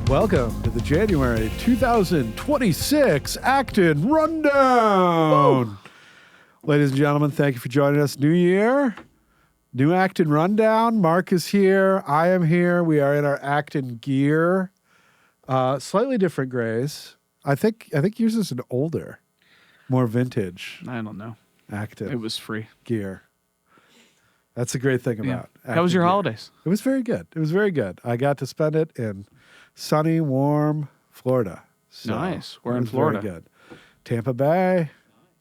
Welcome to the January 2026 Acton Rundown. Woo! Ladies and gentlemen, thank you for joining us. New year, new Acton Rundown. Mark is here. I am here. We are in our Acton gear. Slightly different grays. I think yours is an older, more vintage. I don't know. Acton. It was free. Gear. That's a great thing about Acton How was your gear. holidays? It was very good. It was very good. I got to spend it in sunny, warm Florida. So nice. We're in Florida. Very good. Tampa Bay.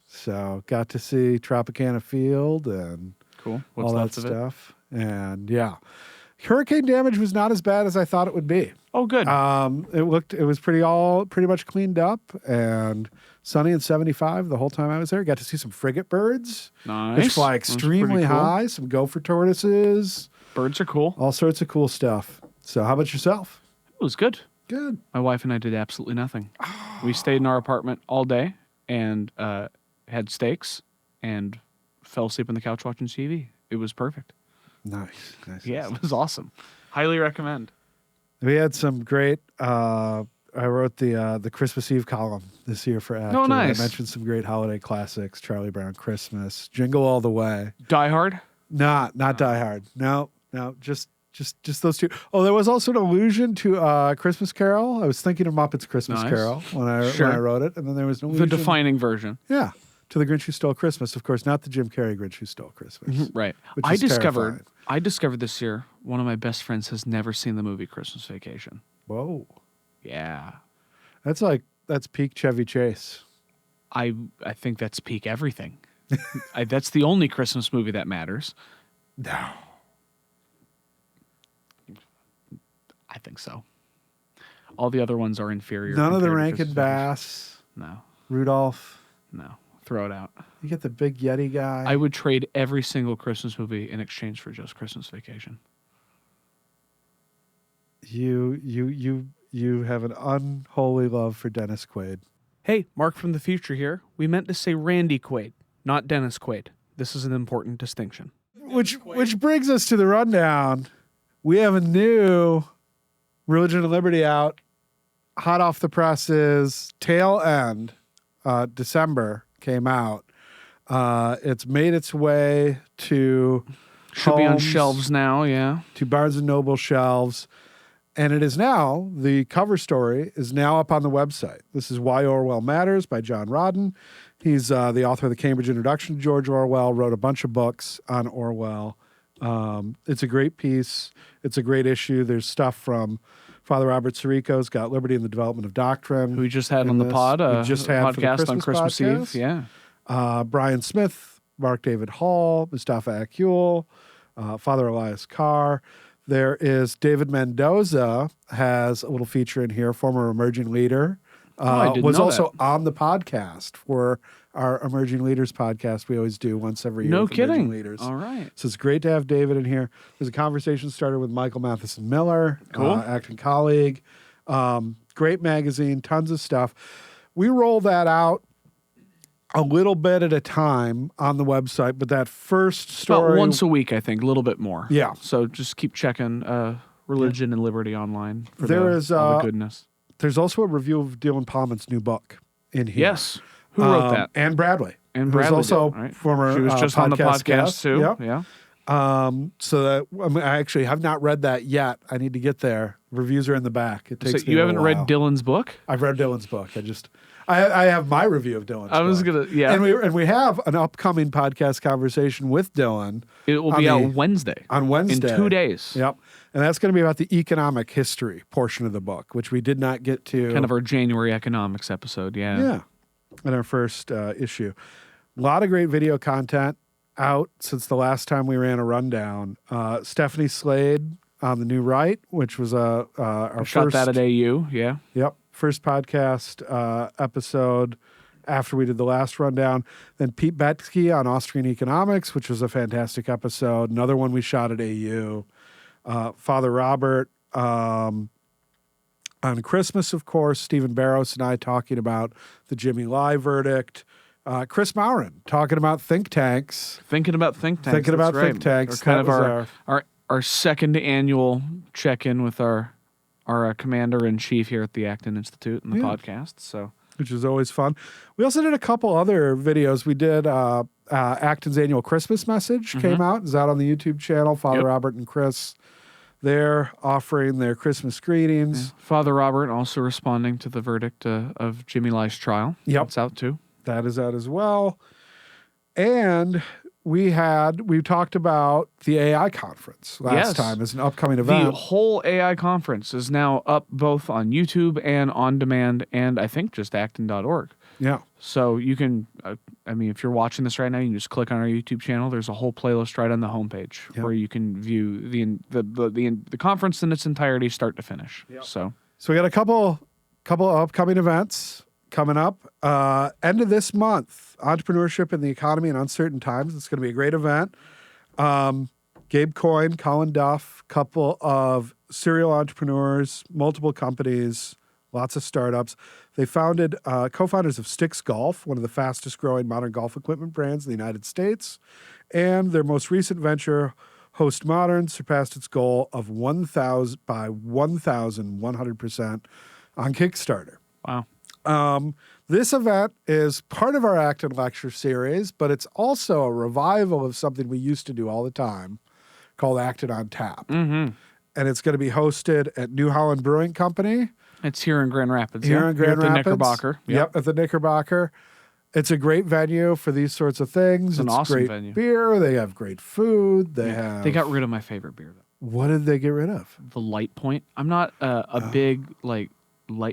So got to see Tropicana Field and Cool. What's all that left of it? stuff. And yeah, hurricane damage was not as bad as I thought it would be. Oh, good. It was pretty much cleaned up and sunny and 75 the whole time I was there. Got to see some frigate birds, Nice. which fly That's extremely pretty cool. high. Some gopher tortoises, Birds are cool. all sorts of cool stuff. So how about yourself? It was good. Good. My wife and I did absolutely nothing. We stayed in our apartment all day and had steaks and fell asleep on the couch watching TV. It was perfect. Nice. Yeah, it was awesome. Highly recommend. We had some great. I wrote the Christmas Eve column this year for Acton. Oh, nice. I mentioned some great holiday classics: Charlie Brown Christmas, Jingle All the Way. Die Hard? Not Die Hard. No, just those two. Oh, there was also an allusion to Christmas Carol. I was thinking of Muppets Christmas Nice. Carol when I wrote it, and then there was an The allusion. defining version. Yeah, to the Grinch Who Stole Christmas. Of course, not the Jim Carrey Grinch Who Stole Christmas. Right. Which I is discovered terrifying. this year one of my best friends has never seen the movie Christmas Vacation. Whoa, Yeah. that's peak Chevy Chase. I think that's peak everything. That's the only Christmas movie that matters. No. I think so. All the other ones are inferior. None of the compared to Rankin Christmas Bass, Vacation. No, Rudolph. no. Throw it out. You get the big Yeti guy. I would trade every single Christmas movie in exchange for just Christmas Vacation. You have an unholy love for Dennis Quaid. Hey, Mark from the future here. We meant to say Randy Quaid, not Dennis Quaid. This is an important distinction. Which brings us to the rundown. We have a new Religion and Liberty out, hot off the presses, tail end. December came out. It's made its way to Should be on homes, shelves now, yeah. to Barnes and Noble shelves. And it is now, the cover story is now up on the website. This is Why Orwell Matters by John Rodden. He's the author of the Cambridge Introduction to George Orwell, wrote a bunch of books on Orwell. It's a great piece. It's a great issue. There's stuff from Father Robert Sirico's got Liberty and the Development of Doctrine. Who we just had in on the this. pod, We just had for the podcast on Christmas Christmas podcast. Eve. Yeah. Brian Smith, Mark David Hall, Mustafa Akul, Father Elias Carr. There is David Mendoza has a little feature in here, former emerging leader. I didn't was know also that. on the podcast for our Emerging Leaders podcast we always do once every year. No with Emerging kidding. Leaders. All right. So it's great to have David in here. There's a conversation started with Michael Matheson Miller, Cool. Acton colleague. Great magazine, tons of stuff. We roll that out a little bit at a time on the website, but that first story... About once a week, I think, a little bit more. Yeah. So just keep checking Religion and Liberty online for There is, all the goodness. There's also a review of Dylan Palman's new book in here. Yes. Who wrote that? Anne Bradley. And who's Bradley also did, right? former She was just on the podcast guest. too. Yep. Yeah. So that I actually have not read that yet. I need to get there. Reviews are in the back. It takes So me you a haven't little read while. Dylan's book? I've read Dylan's book. I have my review of Dylan's I was book. gonna, yeah. And we have an upcoming podcast conversation with Dylan It will on be the- out Wednesday. on Wednesday. In 2 days. Yep. And that's going to be about the economic history portion of the book, which we did not get to. Kind of our January economics episode. Yeah. Yeah. In our first issue. A lot of great video content out since the last time we ran a rundown. Stephanie Slade on the New Right, which was our Shot first. that at AU. Yeah. Yep. First podcast episode after we did the last rundown. Then Pete Betsky on Austrian economics, which was a fantastic episode. Another one we shot at AU. Father Robert on Christmas, of course. Stephen Barros and I talking about the Jimmy Lai verdict. Chris Maurin talking about think tanks. Thinking about think tanks. Thinking about that's right. think tanks. Or kind That of was our second annual check-in with our our commander-in-chief here at the Acton Institute and the Yeah. podcast. So, which is always fun. We also did a couple other videos. We did Acton's annual Christmas message came out. It's out on the YouTube channel. Father Robert and Chris, they're offering their Christmas greetings. Father Robert also responding to the verdict of Jimmy Lai's trial. Yep. It's out too. That is out as well. And we talked about the AI conference last time as an upcoming event. The whole AI conference is now up both on YouTube and on demand, and I think just acton.org. Yeah. So you can, if you're watching this right now, you can just click on our YouTube channel. There's a whole playlist right on the homepage where you can view the conference in its entirety, start to finish. Yep. So we got a couple upcoming events coming up. End of this month, Entrepreneurship in the Economy in Uncertain Times. It's going to be a great event. Gabe Coyne, Colin Duff, couple of serial entrepreneurs, multiple companies, lots of startups. They co-founders of Styx Golf, one of the fastest growing modern golf equipment brands in the United States. And their most recent venture, Host Modern, surpassed its goal of 1,100% on Kickstarter. wow. This event is part of our Acton Lecture Series, but it's also a revival of something we used to do all the time called Acton on Tap. Mm-hmm. And it's going to be hosted at New Holland Brewing Company. It's here in Grand Rapids. Here in Grand at the Rapids. Knickerbocker. Yep, at the Knickerbocker. It's a great venue for these sorts of things. It's an awesome great venue. Beer. They have great food. They got rid of my favorite beer, though. What did they get rid of? The Light Point. I'm not a big light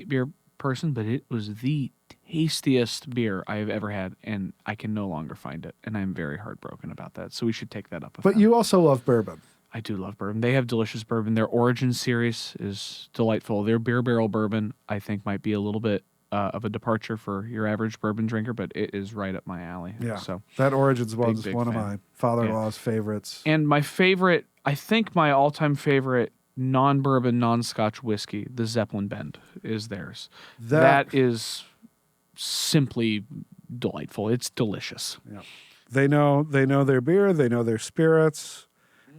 beer person, but it was the tastiest beer I have ever had, and I can no longer find it, and I'm very heartbroken about that. So we should take that up with But them. you also love bourbon. I do love bourbon. They have delicious bourbon. Their Origin series is delightful. Their beer barrel bourbon, I think, might be a little bit of a departure for your average bourbon drinker, but it is right up my alley. Yeah. So That Origins one is big one of fan. my father-in-law's favorites. And my favorite, I think my all-time favorite non-bourbon, non-Scotch whiskey, the Zeppelin Bend, is theirs. That is simply delightful. It's delicious. Yeah. They know their beer, they know their spirits,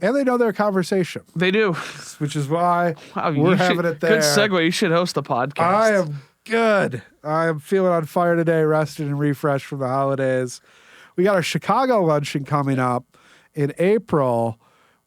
and they know their conversation, They do. which is why Wow, we're having it there. Good segue. You should host a podcast. I am good. I am feeling on fire today, rested and refreshed from the holidays. We got our Chicago luncheon coming up in April.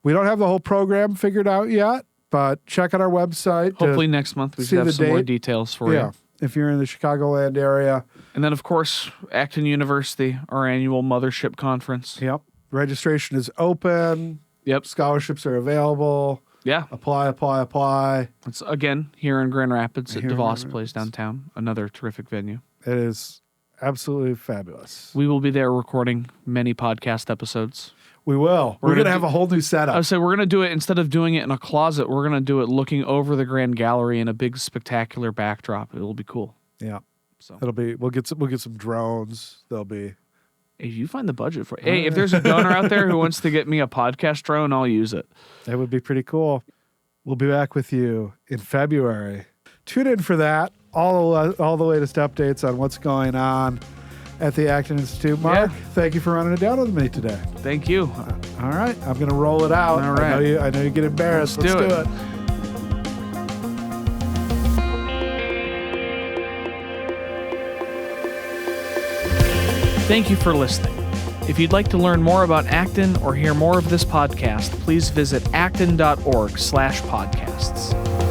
We don't have the whole program figured out yet, but check out our website. Hopefully next month we see should have the some more date. details for Yeah, you. if you're in the Chicagoland area. And then, of course, Acton University, our annual mothership conference. Yep. Registration is open. Yep. Scholarships are available. Yeah. Apply. It's, again, here in Grand Rapids at Here in DeVos Grand Place downtown. Another terrific venue. It is absolutely fabulous. We will be there recording many podcast episodes. We will. We're going to have a whole new I setup. would say we're going to do it, instead of doing it in a closet, we're going to do it looking over the Grand Gallery in a big spectacular backdrop. It'll be cool. Yeah. So We'll get some drones. There'll be. hey, you find the budget for it. Hey, if there's a donor out there who wants to get me a podcast drone, I'll use it. That would be pretty cool. We'll be back with you in February. Tune in for that. All the latest updates on what's going on at the Acton Institute. Mark, thank you for running it down with me today. Thank you. All right, I'm going to roll it out. All right. I know you get embarrassed. Let's do it. Thank you for listening. If you'd like to learn more about Acton or hear more of this podcast, please visit acton.org/podcasts.